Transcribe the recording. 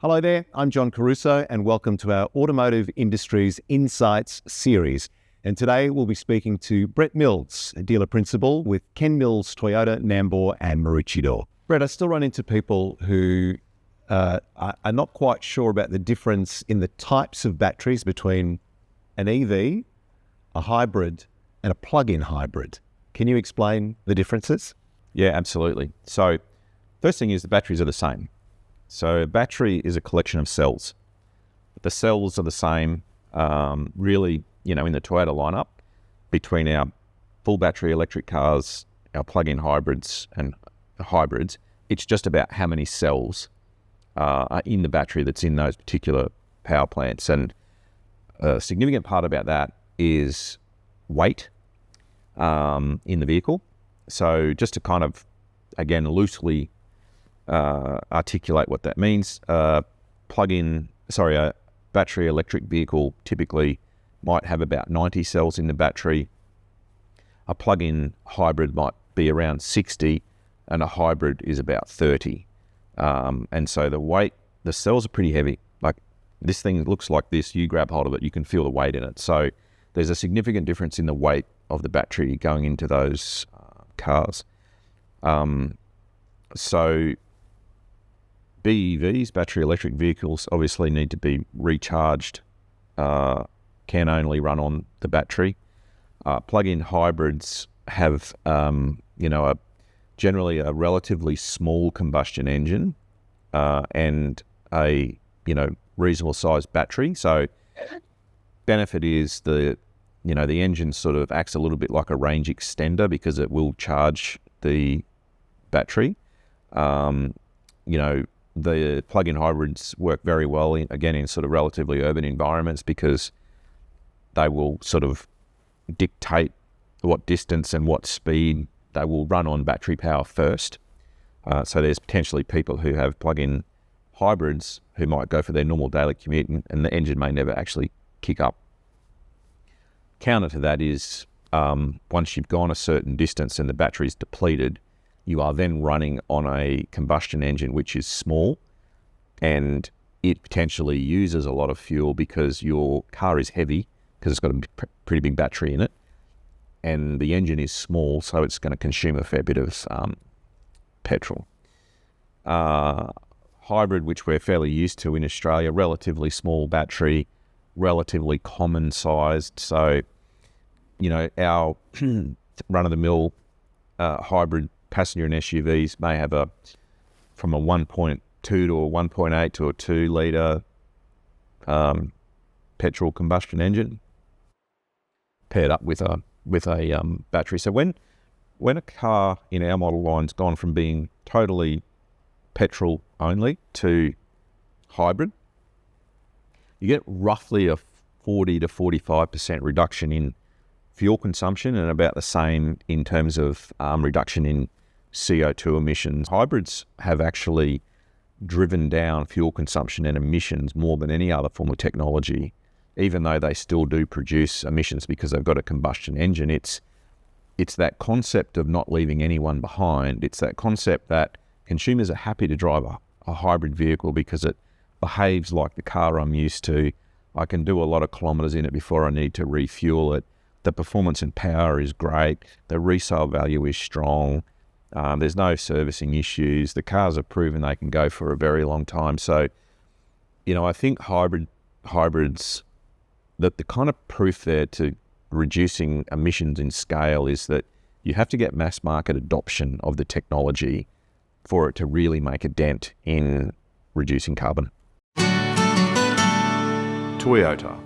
Hello there, I'm John Caruso and welcome to our Automotive Industry Insights series. And today we'll be speaking to Brett Mills, a dealer principal with Ken Mills, Toyota, Nambour and Maroochydore. Brett, I still run into people who are not quite sure about the difference in the types of batteries between an EV, a hybrid and a plug-in hybrid. Can you explain the differences? Yeah, absolutely. So first thing is the batteries are the same. So a battery is a collection of cells. The cells are the same, really, in the Toyota lineup between our full battery electric cars, our plug-in hybrids and hybrids. It's just about how many cells are in the battery that's in those particular power plants. And a significant part about that is weight in the vehicle. So just to kind of, again, loosely articulate what that means. A battery electric vehicle typically might have about 90 cells in the battery. A plug-in hybrid might be around 60 and a hybrid is about 30. And so the cells are pretty heavy. Like this thing looks like this, you grab hold of it, you can feel the weight in it. So there's a significant difference in the weight of the battery going into those cars. So BEVs, battery electric vehicles, obviously need to be recharged, can only run on the battery. Plug-in hybrids have, generally a relatively small combustion engine and a, reasonable sized battery. So benefit is the engine sort of acts a little bit like a range extender because it will charge the battery. The plug-in hybrids work very well in sort of relatively urban environments because they will sort of dictate what distance and what speed they will run on battery power first. So there's potentially people who have plug-in hybrids who might go for their normal daily commute and the engine may never actually kick up. Counter to that is once you've gone a certain distance and the battery's depleted, you are then running on a combustion engine which is small and it potentially uses a lot of fuel because your car is heavy because it's got a pretty big battery in it and the engine is small, so it's going to consume a fair bit of petrol. Hybrid, which we're fairly used to in Australia, relatively small battery, relatively common sized. So, our run-of-the-mill hybrid passenger and SUVs may have from a 1.2 to a 1.8 to a 2 litre petrol combustion engine paired up with a battery. So when a car in our model line's gone from being totally petrol only to hybrid, you get roughly a 40 to 45% reduction in fuel consumption and about the same in terms of reduction in CO2 emissions. Hybrids have actually driven down fuel consumption and emissions more than any other form of technology, even though they still do produce emissions because they've got a combustion engine. It's that concept of not leaving anyone behind. It's that concept that consumers are happy to drive a hybrid vehicle because it behaves like the car I'm used to. I can do a lot of kilometres in it before I need to refuel it. The performance and power is great. The resale value is strong. There's no servicing issues. The cars have proven they can go for a very long time. So, I think hybrids, the kind of proof there to reducing emissions in scale is that you have to get mass market adoption of the technology for it to really make a dent in reducing carbon. Toyota.